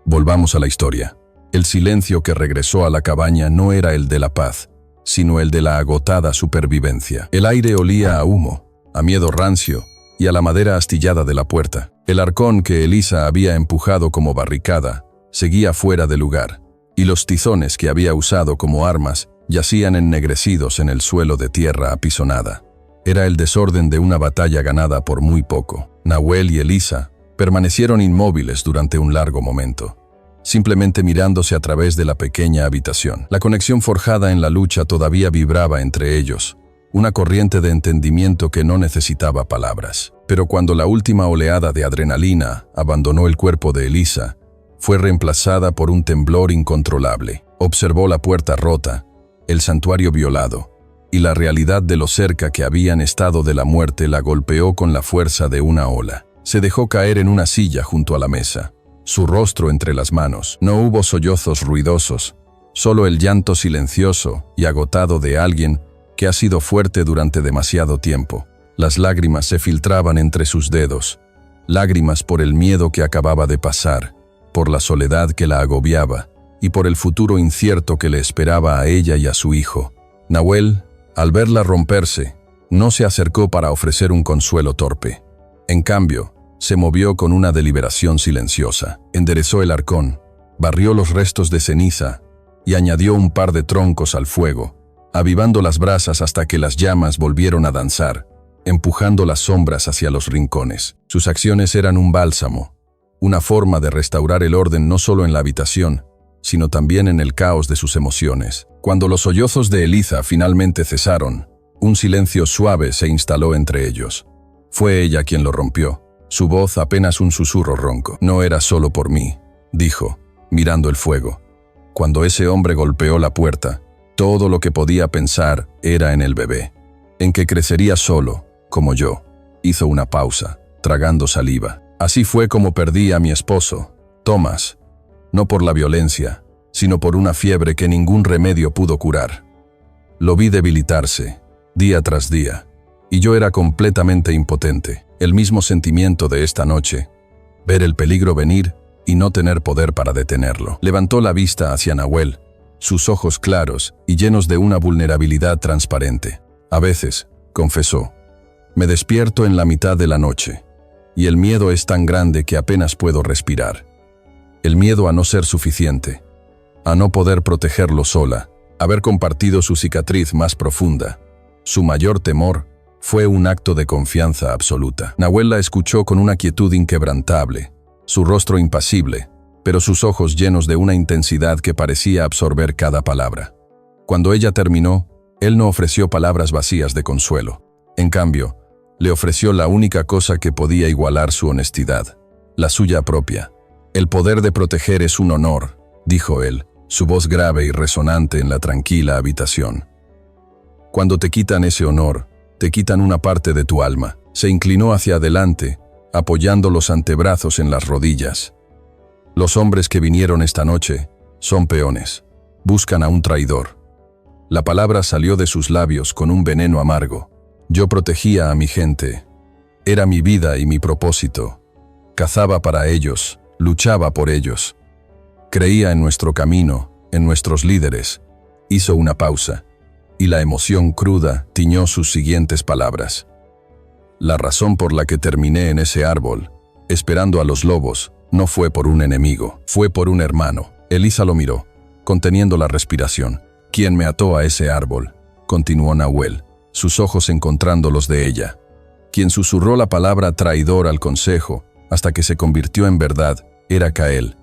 volvamos a la historia. El silencio que regresó a la cabaña no era el de la paz, sino el de la agotada supervivencia. El aire olía a humo, a miedo rancio y a la madera astillada de la puerta. El arcón que Elisa había empujado como barricada seguía fuera de lugar, y los tizones que había usado como armas yacían ennegrecidos en el suelo de tierra apisonada. Era el desorden de una batalla ganada por muy poco. Nahuel y Elisa permanecieron inmóviles durante un largo momento, simplemente mirándose a través de la pequeña habitación. La conexión forjada en la lucha todavía vibraba entre ellos, una corriente de entendimiento que no necesitaba palabras. Pero cuando la última oleada de adrenalina abandonó el cuerpo de Elisa, fue reemplazada por un temblor incontrolable. Observó la puerta rota, el santuario violado, y la realidad de lo cerca que habían estado de la muerte la golpeó con la fuerza de una ola. Se dejó caer en una silla junto a la mesa, su rostro entre las manos. No hubo sollozos ruidosos, solo el llanto silencioso y agotado de alguien que ha sido fuerte durante demasiado tiempo. Las lágrimas se filtraban entre sus dedos, lágrimas por el miedo que acababa de pasar, por la soledad que la agobiaba y por el futuro incierto que le esperaba a ella y a su hijo. Nahuel, al verla romperse, no se acercó para ofrecer un consuelo torpe. En cambio, se movió con una deliberación silenciosa. Enderezó el arcón, barrió los restos de ceniza y añadió un par de troncos al fuego, avivando las brasas hasta que las llamas volvieron a danzar, empujando las sombras hacia los rincones. Sus acciones eran un bálsamo, una forma de restaurar el orden no solo en la habitación, sino también en el caos de sus emociones. Cuando los sollozos de Elisa finalmente cesaron, un silencio suave se instaló entre ellos. Fue ella quien lo rompió, su voz apenas un susurro ronco. No era solo por mí, dijo, mirando el fuego. Cuando ese hombre golpeó la puerta, todo lo que podía pensar era en el bebé, en que crecería solo, como yo. Hizo una pausa, tragando saliva. Así fue como perdí a mi esposo, Thomas, no por la violencia, sino por una fiebre que ningún remedio pudo curar. Lo vi debilitarse, día tras día, y yo era completamente impotente. El mismo sentimiento de esta noche, ver el peligro venir y no tener poder para detenerlo. Levantó la vista hacia Nahuel, sus ojos claros y llenos de una vulnerabilidad transparente. A veces, confesó, me despierto en la mitad de la noche, y el miedo es tan grande que apenas puedo respirar. El miedo a no ser suficiente, a no poder protegerlo sola, haber compartido su cicatriz más profunda. Su mayor temor fue un acto de confianza absoluta. Nahuel la escuchó con una quietud inquebrantable, su rostro impasible, pero sus ojos llenos de una intensidad que parecía absorber cada palabra. Cuando ella terminó, él no ofreció palabras vacías de consuelo. En cambio, le ofreció la única cosa que podía igualar su honestidad, la suya propia. El poder de proteger es un honor, dijo él, su voz grave y resonante en la tranquila habitación. Cuando te quitan ese honor, te quitan una parte de tu alma. Se inclinó hacia adelante, apoyando los antebrazos en las rodillas. Los hombres que vinieron esta noche son peones. Buscan a un traidor. La palabra salió de sus labios con un veneno amargo. Yo protegía a mi gente. Era mi vida y mi propósito. Cazaba para ellos, luchaba por ellos. Creía en nuestro camino, en nuestros líderes. Hizo una pausa, y la emoción cruda tiñó sus siguientes palabras. La razón por la que terminé en ese árbol, esperando a los lobos, no fue por un enemigo, fue por un hermano. Elisa lo miró, conteniendo la respiración. ¿Quién me ató a ese árbol?, continuó Nahuel, sus ojos encontrando los de ella. Quien susurró la palabra traidor al consejo, hasta que se convirtió en verdad, era Cael,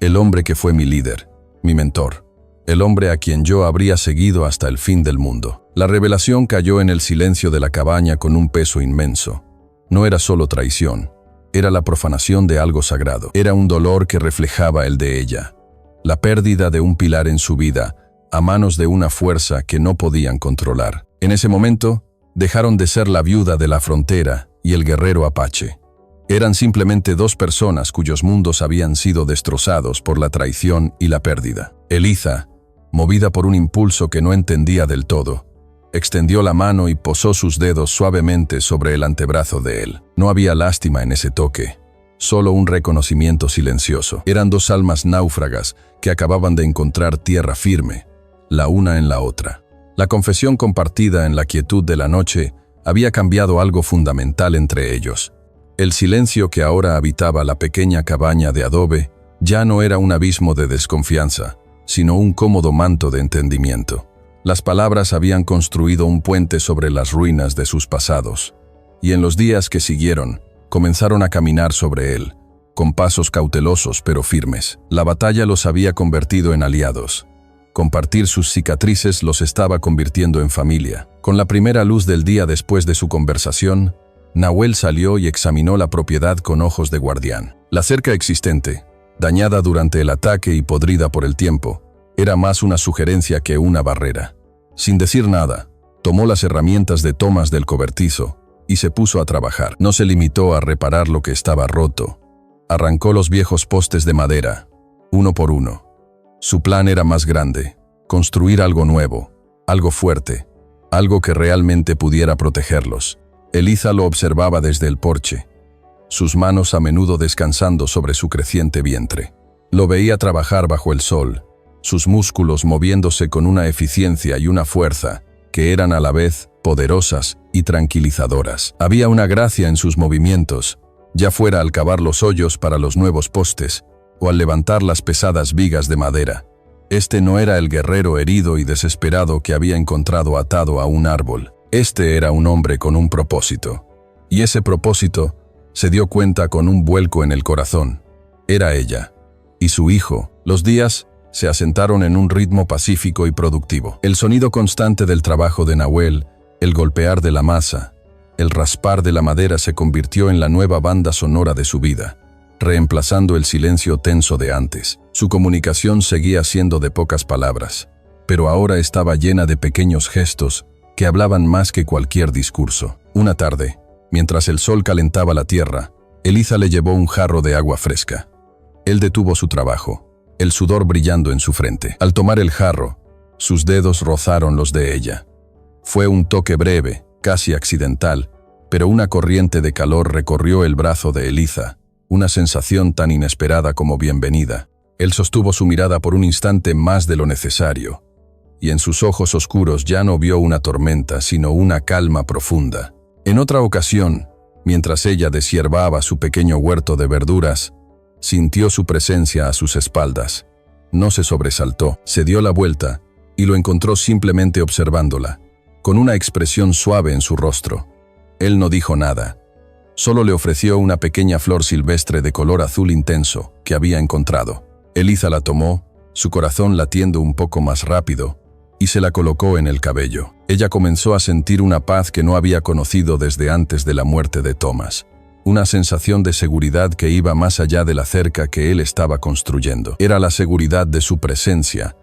el hombre que fue mi líder, mi mentor, el hombre a quien yo habría seguido hasta el fin del mundo. La revelación cayó en el silencio de la cabaña con un peso inmenso. No era solo traición, era la profanación de algo sagrado. Era un dolor que reflejaba el de ella, la pérdida de un pilar en su vida, a manos de una fuerza que no podían controlar. En ese momento, dejaron de ser la viuda de la frontera y el guerrero apache. Eran simplemente dos personas cuyos mundos habían sido destrozados por la traición y la pérdida. Elisa, movida por un impulso que no entendía del todo, extendió la mano y posó sus dedos suavemente sobre el antebrazo de él. No había lástima en ese toque, solo un reconocimiento silencioso. Eran dos almas náufragas que acababan de encontrar tierra firme, la una en la otra. La confesión compartida en la quietud de la noche había cambiado algo fundamental entre ellos. El silencio que ahora habitaba la pequeña cabaña de adobe ya no era un abismo de desconfianza, sino un cómodo manto de entendimiento. Las palabras habían construido un puente sobre las ruinas de sus pasados, y en los días que siguieron, comenzaron a caminar sobre él, con pasos cautelosos pero firmes. La batalla los había convertido en aliados. Compartir sus cicatrices los estaba convirtiendo en familia. Con la primera luz del día después de su conversación, Nahuel salió y examinó la propiedad con ojos de guardián. La cerca existente, dañada durante el ataque y podrida por el tiempo, era más una sugerencia que una barrera. Sin decir nada, tomó las herramientas de Thomas del cobertizo y se puso a trabajar. No se limitó a reparar lo que estaba roto. Arrancó los viejos postes de madera, uno por uno. Su plan era más grande, construir algo nuevo, algo fuerte, algo que realmente pudiera protegerlos. Elisa lo observaba desde el porche, sus manos a menudo descansando sobre su creciente vientre. Lo veía trabajar bajo el sol, sus músculos moviéndose con una eficiencia y una fuerza que eran a la vez poderosas y tranquilizadoras. Había una gracia en sus movimientos, ya fuera al cavar los hoyos para los nuevos postes o al levantar las pesadas vigas de madera. Este no era el guerrero herido y desesperado que había encontrado atado a un árbol. Este era un hombre con un propósito. Y ese propósito se dio cuenta con un vuelco en el corazón. Era ella y su hijo. Los días se asentaron en un ritmo pacífico y productivo. El sonido constante del trabajo de Nahuel, el golpear de la masa, el raspar de la madera se convirtió en la nueva banda sonora de su vida. reemplazando el silencio tenso de antes. Su comunicación seguía siendo de pocas palabras, pero ahora estaba llena de pequeños gestos que hablaban más que cualquier discurso. Una tarde, mientras el sol calentaba la tierra, Eliza le llevó un jarro de agua fresca. Él detuvo su trabajo, el sudor brillando en su frente. Al tomar el jarro, sus dedos rozaron los de ella. Fue un toque breve, casi accidental, pero una corriente de calor recorrió el brazo de Eliza, una sensación tan inesperada como bienvenida. Él sostuvo su mirada por un instante más de lo necesario, y en sus ojos oscuros ya no vio una tormenta, sino una calma profunda. En otra ocasión, mientras ella deshiervaba su pequeño huerto de verduras, sintió su presencia a sus espaldas. No se sobresaltó, se dio la vuelta y lo encontró simplemente observándola, con una expresión suave en su rostro. Él no dijo nada, solo le ofreció una pequeña flor silvestre de color azul intenso que había encontrado. Eliza la tomó, su corazón latiendo un poco más rápido, y se la colocó en el cabello. Ella comenzó a sentir una paz que no había conocido desde antes de la muerte de Thomas. Una sensación de seguridad que iba más allá de la cerca que él estaba construyendo. Era la seguridad de su presencia,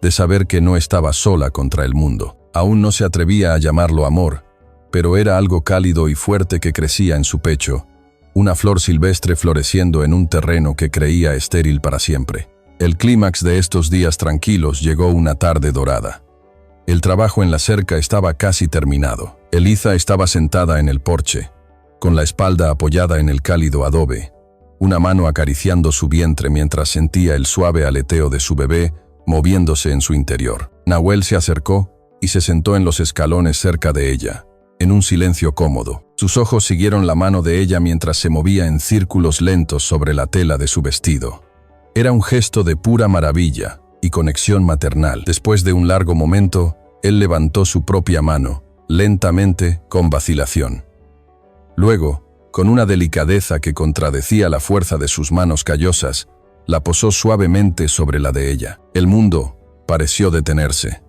de saber que no estaba sola contra el mundo. Aún no se atrevía a llamarlo amor, pero era algo cálido y fuerte que crecía en su pecho, una flor silvestre floreciendo en un terreno que creía estéril para siempre. El clímax de estos días tranquilos llegó una tarde dorada. El trabajo en la cerca estaba casi terminado. Eliza estaba sentada en el porche, con la espalda apoyada en el cálido adobe, una mano acariciando su vientre mientras sentía el suave aleteo de su bebé moviéndose en su interior. Nahuel se acercó y se sentó en los escalones cerca de ella, en un silencio cómodo. Sus ojos siguieron la mano de ella mientras se movía en círculos lentos sobre la tela de su vestido. Era un gesto de pura maravilla y conexión maternal. Después de un largo momento, él levantó su propia mano, lentamente, con vacilación. Luego, con una delicadeza que contradecía la fuerza de sus manos callosas, la posó suavemente sobre la de ella. El mundo pareció detenerse.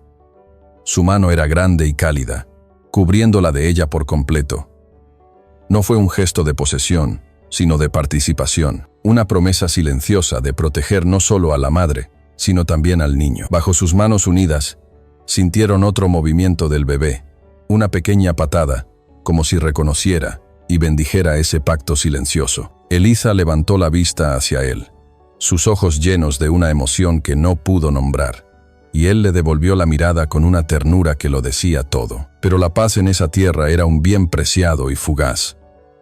Su mano era grande y cálida, cubriendo la de ella por completo. No fue un gesto de posesión, sino de participación, una promesa silenciosa de proteger no solo a la madre, sino también al niño. Bajo sus manos unidas, sintieron otro movimiento del bebé, una pequeña patada, como si reconociera y bendijera ese pacto silencioso. Eliza levantó la vista hacia él, sus ojos llenos de una emoción que no pudo nombrar, y él le devolvió la mirada con una ternura que lo decía todo. Pero la paz en esa tierra era un bien preciado y fugaz.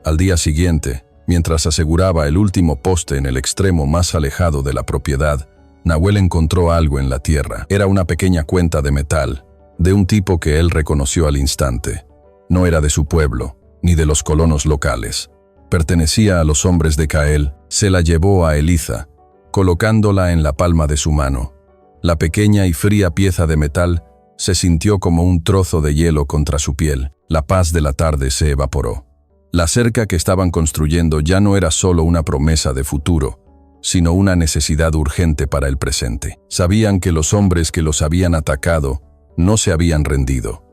Al día siguiente, mientras aseguraba el último poste en el extremo más alejado de la propiedad, Nahuel encontró algo en la tierra. Era una pequeña cuenta de metal, de un tipo que él reconoció al instante. No era de su pueblo, ni de los colonos locales. Pertenecía a los hombres de Cael. Se la llevó a Eliza, colocándola en la palma de su mano. La pequeña y fría pieza de metal se sintió como un trozo de hielo contra su piel. La paz de la tarde se evaporó. La cerca que estaban construyendo ya no era solo una promesa de futuro, sino una necesidad urgente para el presente. Sabían que los hombres que los habían atacado no se habían rendido.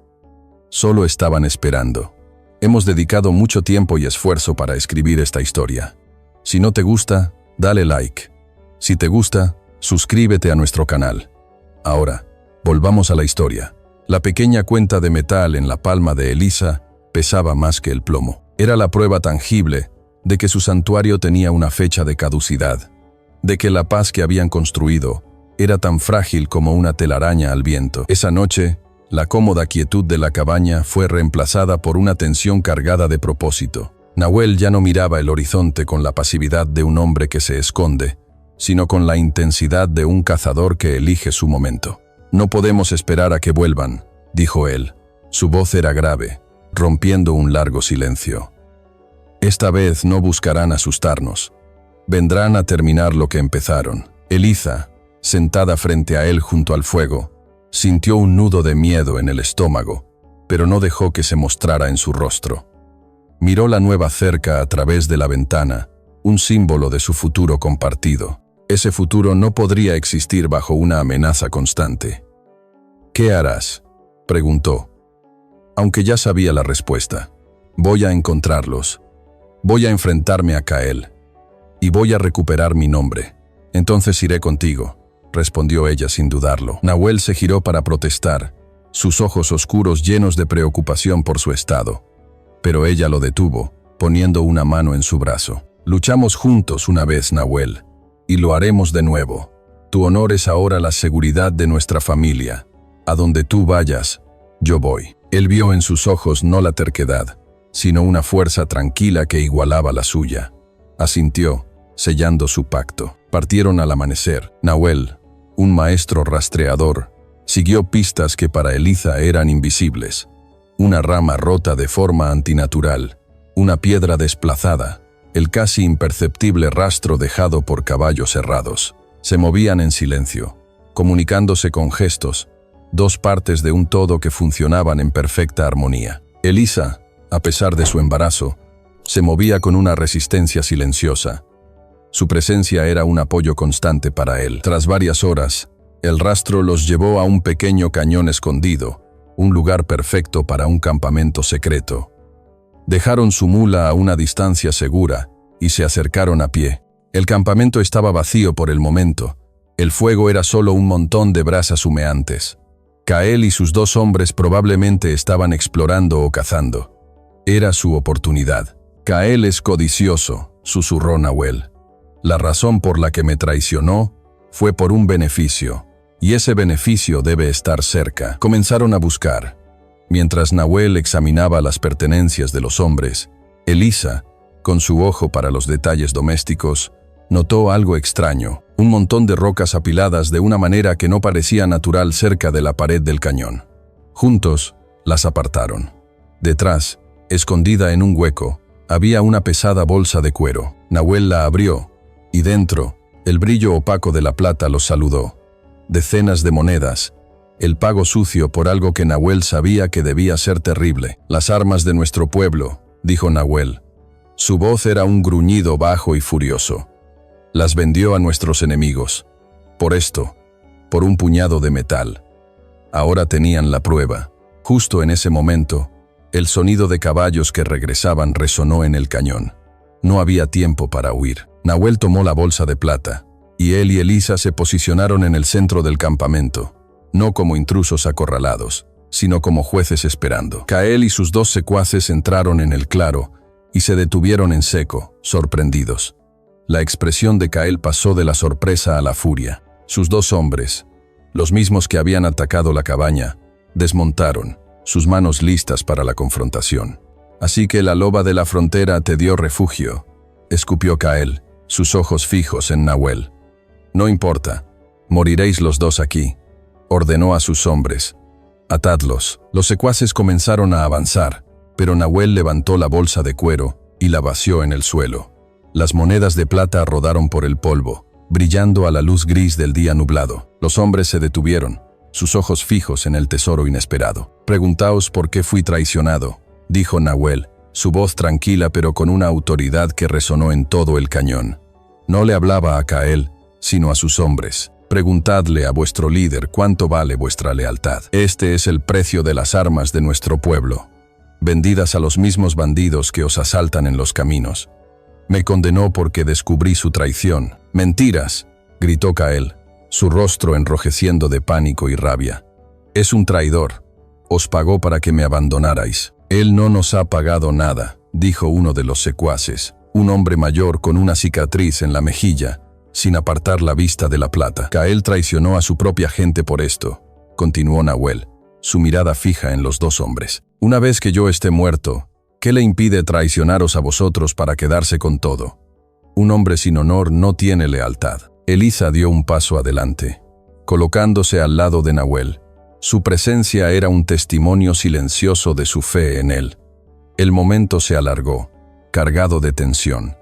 Solo estaban esperando. Hemos dedicado mucho tiempo y esfuerzo para escribir esta historia. Si no te gusta, dale like. Si te gusta, suscríbete a nuestro canal. Ahora, volvamos a la historia. La pequeña cuenta de metal en la palma de Eliza pesaba más que el plomo. Era la prueba tangible de que su santuario tenía una fecha de caducidad, de que la paz que habían construido era tan frágil como una telaraña al viento. Esa noche, la cómoda quietud de la cabaña fue reemplazada por una tensión cargada de propósito. Nahuel ya no miraba el horizonte con la pasividad de un hombre que se esconde, sino con la intensidad de un cazador que elige su momento. «No podemos esperar a que vuelvan», dijo él. Su voz era grave, rompiendo un largo silencio. «Esta vez no buscarán asustarnos. Vendrán a terminar lo que empezaron». Eliza, sentada frente a él junto al fuego, sintió un nudo de miedo en el estómago, pero no dejó que se mostrara en su rostro. Miró la nueva cerca a través de la ventana, un símbolo de su futuro compartido. Ese futuro no podría existir bajo una amenaza constante. «¿Qué harás?», preguntó, aunque ya sabía la respuesta. «Voy a encontrarlos. Voy a enfrentarme a Cael. y voy a recuperar mi nombre. Entonces iré contigo, respondió ella sin dudarlo. Nahuel se giró para protestar, sus ojos oscuros llenos de preocupación por su estado. Pero ella lo detuvo, poniendo una mano en su brazo. Luchamos juntos una vez, Nahuel, y lo haremos de nuevo. Tu honor es ahora la seguridad de nuestra familia. A donde tú vayas, yo voy. Él vio en sus ojos no la terquedad, sino una fuerza tranquila que igualaba la suya. Asintió, sellando su pacto. Partieron al amanecer. Nahuel, un maestro rastreador, siguió pistas que para Eliza eran invisibles. Una rama rota de forma antinatural, una piedra desplazada, el casi imperceptible rastro dejado por caballos herrados. Se movían en silencio, comunicándose con gestos, dos partes de un todo que funcionaban en perfecta armonía. Eliza, a pesar de su embarazo, se movía con una resistencia silenciosa. Su presencia era un apoyo constante para él. Tras varias horas, el rastro los llevó a un pequeño cañón escondido, un lugar perfecto para un campamento secreto. Dejaron su mula a una distancia segura y se acercaron a pie. El campamento estaba vacío por el momento. El fuego era solo un montón de brasas humeantes. Kael y sus dos hombres probablemente estaban explorando o cazando. Era su oportunidad. Kael es codicioso, susurró Nahuel. La razón por la que me traicionó fue por un beneficio, y ese beneficio debe estar cerca. Comenzaron a buscar. Mientras Nahuel examinaba las pertenencias de los hombres, Eliza, con su ojo para los detalles domésticos, notó algo extraño, un montón de rocas apiladas de una manera que no parecía natural cerca de la pared del cañón. Juntos, las apartaron. Detrás, escondida en un hueco, había una pesada bolsa de cuero. Nahuel la abrió, y dentro, el brillo opaco de la plata los saludó. Decenas de monedas, el pago sucio por algo que Nahuel sabía que debía ser terrible. Las armas de nuestro pueblo, dijo Nahuel. Su voz era un gruñido bajo y furioso. Las vendió a nuestros enemigos. Por esto, por un puñado de metal. Ahora tenían la prueba. Justo en ese momento, el sonido de caballos que regresaban resonó en el cañón. No había tiempo para huir. Nahuel tomó la bolsa de plata, y él y Eliza se posicionaron en el centro del campamento, no como intrusos acorralados, sino como jueces esperando. Kael y sus dos secuaces entraron en el claro y se detuvieron en seco, sorprendidos. La expresión de Kael pasó de la sorpresa a la furia. Sus dos hombres, los mismos que habían atacado la cabaña, desmontaron, sus manos listas para la confrontación. Así que la loba de la frontera te dio refugio, escupió Kael, sus ojos fijos en Nahuel. No importa, moriréis los dos aquí, ordenó a sus hombres. Atadlos. Los secuaces comenzaron a avanzar, pero Nahuel levantó la bolsa de cuero y la vació en el suelo. Las monedas de plata rodaron por el polvo, brillando a la luz gris del día nublado. Los hombres se detuvieron, sus ojos fijos en el tesoro inesperado. Preguntaos por qué fui traicionado, dijo Nahuel, su voz tranquila pero con una autoridad que resonó en todo el cañón. No le hablaba a Kael, sino a sus hombres. Preguntadle a vuestro líder cuánto vale vuestra lealtad. Este es el precio de las armas de nuestro pueblo, vendidas a los mismos bandidos que os asaltan en los caminos. Me condenó porque descubrí su traición. Mentiras, gritó Kael, su rostro enrojeciendo de pánico y rabia. Es un traidor. Os pagó para que me abandonarais. Él no nos ha pagado nada, dijo uno de los secuaces, un hombre mayor con una cicatriz en la mejilla, sin apartar la vista de la plata. Kael traicionó a su propia gente por esto, continuó Nahuel, su mirada fija en los dos hombres. Una vez que yo esté muerto, ¿qué le impide traicionaros a vosotros para quedarse con todo? Un hombre sin honor no tiene lealtad. Eliza dio un paso adelante, colocándose al lado de Nahuel. Su presencia era un testimonio silencioso de su fe en él. El momento se alargó, cargado de tensión.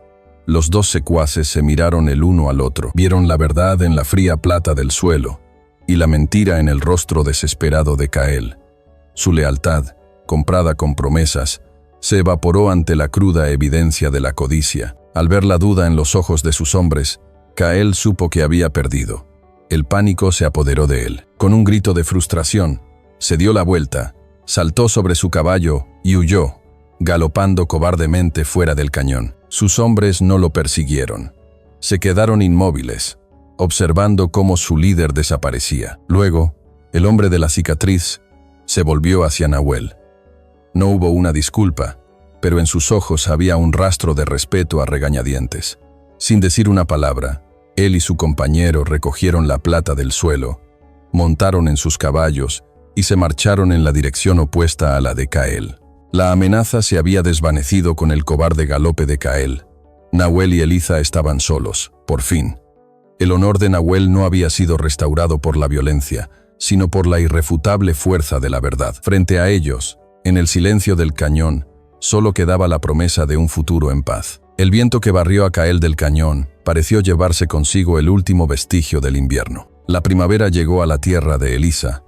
Los dos secuaces se miraron el uno al otro, vieron la verdad en la fría plata del suelo y la mentira en el rostro desesperado de Kael. Su lealtad, comprada con promesas, se evaporó ante la cruda evidencia de la codicia. Al ver la duda en los ojos de sus hombres, Kael supo que había perdido. El pánico se apoderó de él. Con un grito de frustración, se dio la vuelta, saltó sobre su caballo y huyó, galopando cobardemente fuera del cañón. Sus hombres no lo persiguieron. Se quedaron inmóviles, observando cómo su líder desaparecía. Luego, el hombre de la cicatriz se volvió hacia Nahuel. No hubo una disculpa, pero en sus ojos había un rastro de respeto a regañadientes. Sin decir una palabra, él y su compañero recogieron la plata del suelo, montaron en sus caballos y se marcharon en la dirección opuesta a la de Kael. La amenaza se había desvanecido con el cobarde galope de Kael. Nahuel y Eliza estaban solos, por fin. El honor de Nahuel no había sido restaurado por la violencia, sino por la irrefutable fuerza de la verdad. Frente a ellos, en el silencio del cañón, solo quedaba la promesa de un futuro en paz. El viento que barrió a Kael del cañón pareció llevarse consigo el último vestigio del invierno. La primavera llegó a la tierra de Eliza,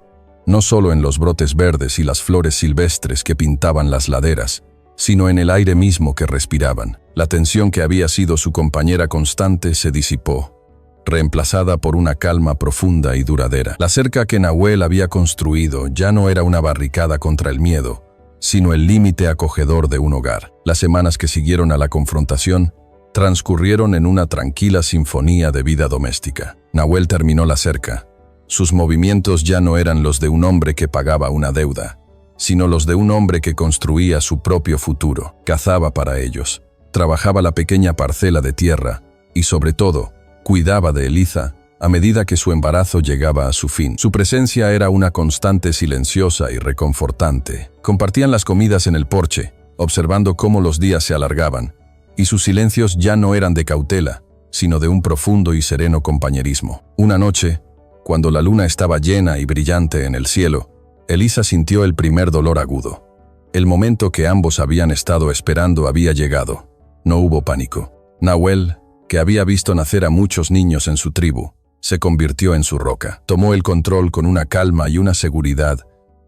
no solo en los brotes verdes y las flores silvestres que pintaban las laderas, sino en el aire mismo que respiraban. La tensión que había sido su compañera constante se disipó, reemplazada por una calma profunda y duradera. La cerca que Nahuel había construido ya no era una barricada contra el miedo, sino el límite acogedor de un hogar. Las semanas que siguieron a la confrontación transcurrieron en una tranquila sinfonía de vida doméstica. Nahuel terminó la cerca. Sus movimientos ya no eran los de un hombre que pagaba una deuda, sino los de un hombre que construía su propio futuro. Cazaba para ellos, trabajaba la pequeña parcela de tierra y, sobre todo, cuidaba de Eliza a medida que su embarazo llegaba a su fin. Su presencia era una constante silenciosa y reconfortante. Compartían las comidas en el porche, observando cómo los días se alargaban, y sus silencios ya no eran de cautela, sino de un profundo y sereno compañerismo. Una noche, cuando la luna estaba llena y brillante en el cielo, Eliza sintió el primer dolor agudo. El momento que ambos habían estado esperando había llegado. No hubo pánico. Nahuel, que había visto nacer a muchos niños en su tribu, se convirtió en su roca. Tomó el control con una calma y una seguridad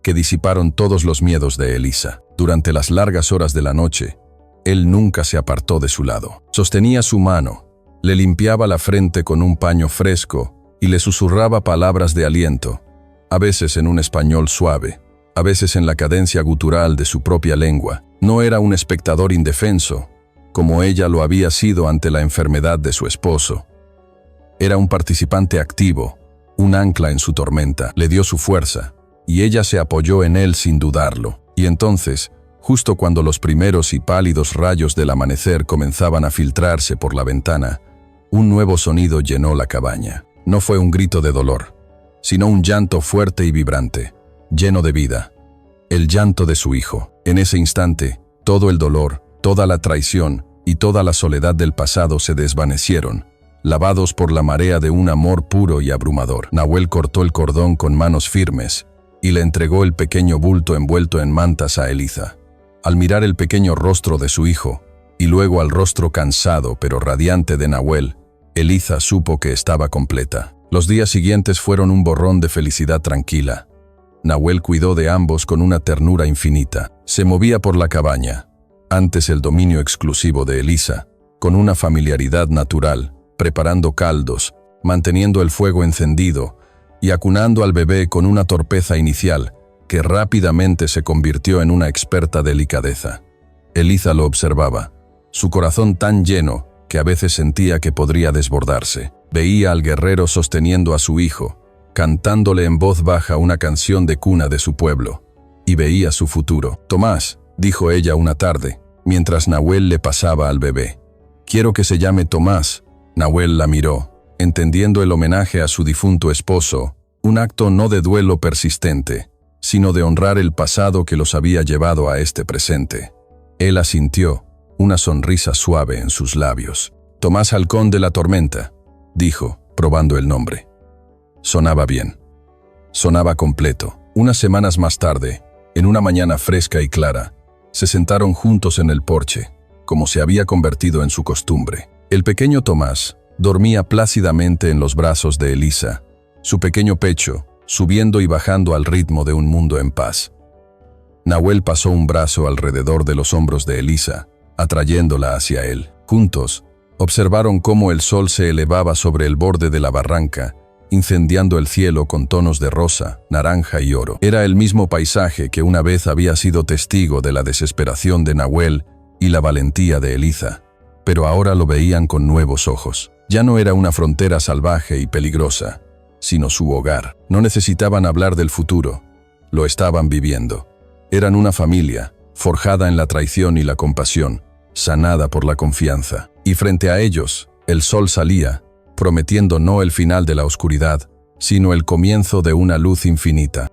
que disiparon todos los miedos de Eliza. Durante las largas horas de la noche, él nunca se apartó de su lado. Sostenía su mano, le limpiaba la frente con un paño fresco y le susurraba palabras de aliento, a veces en un español suave, a veces en la cadencia gutural de su propia lengua. No era un espectador indefenso, como ella lo había sido ante la enfermedad de su esposo. Era un participante activo, un ancla en su tormenta. Le dio su fuerza, y ella se apoyó en él sin dudarlo. Y entonces, justo cuando los primeros y pálidos rayos del amanecer comenzaban a filtrarse por la ventana, un nuevo sonido llenó la cabaña. No fue un grito de dolor, sino un llanto fuerte y vibrante, lleno de vida. El llanto de su hijo. En ese instante, todo el dolor, toda la traición y toda la soledad del pasado se desvanecieron, lavados por la marea de un amor puro y abrumador. Nahuel cortó el cordón con manos firmes y le entregó el pequeño bulto envuelto en mantas a Eliza. Al mirar el pequeño rostro de su hijo, y luego al rostro cansado pero radiante de Nahuel, Eliza supo que estaba completa. Los días siguientes fueron un borrón de felicidad tranquila. Nahuel cuidó de ambos con una ternura infinita. Se movía por la cabaña, antes el dominio exclusivo de Eliza, con una familiaridad natural, preparando caldos, manteniendo el fuego encendido y acunando al bebé con una torpeza inicial que rápidamente se convirtió en una experta delicadeza. Eliza lo observaba, su corazón tan lleno que a veces sentía que podría desbordarse. Veía al guerrero sosteniendo a su hijo, cantándole en voz baja una canción de cuna de su pueblo, y veía su futuro. «Tomás», dijo ella una tarde, mientras Nahuel le pasaba al bebé. «Quiero que se llame Tomás». Nahuel la miró, entendiendo el homenaje a su difunto esposo, un acto no de duelo persistente, sino de honrar el pasado que los había llevado a este presente. Él asintió, una sonrisa suave en sus labios. «Tomás Halcón de la Tormenta», dijo, probando el nombre. Sonaba bien. Sonaba completo. Unas semanas más tarde, en una mañana fresca y clara, se sentaron juntos en el porche, como se había convertido en su costumbre. El pequeño Tomás dormía plácidamente en los brazos de Eliza, su pequeño pecho subiendo y bajando al ritmo de un mundo en paz. Nahuel pasó un brazo alrededor de los hombros de Eliza, atrayéndola hacia él. Juntos, observaron cómo el sol se elevaba sobre el borde de la barranca, incendiando el cielo con tonos de rosa, naranja y oro. Era el mismo paisaje que una vez había sido testigo de la desesperación de Nahuel y la valentía de Eliza, pero ahora lo veían con nuevos ojos. Ya no era una frontera salvaje y peligrosa, sino su hogar. No necesitaban hablar del futuro, lo estaban viviendo. Eran una familia, forjada en la traición y la compasión, sanada por la confianza. Y frente a ellos, el sol salía, prometiendo no el final de la oscuridad, sino el comienzo de una luz infinita.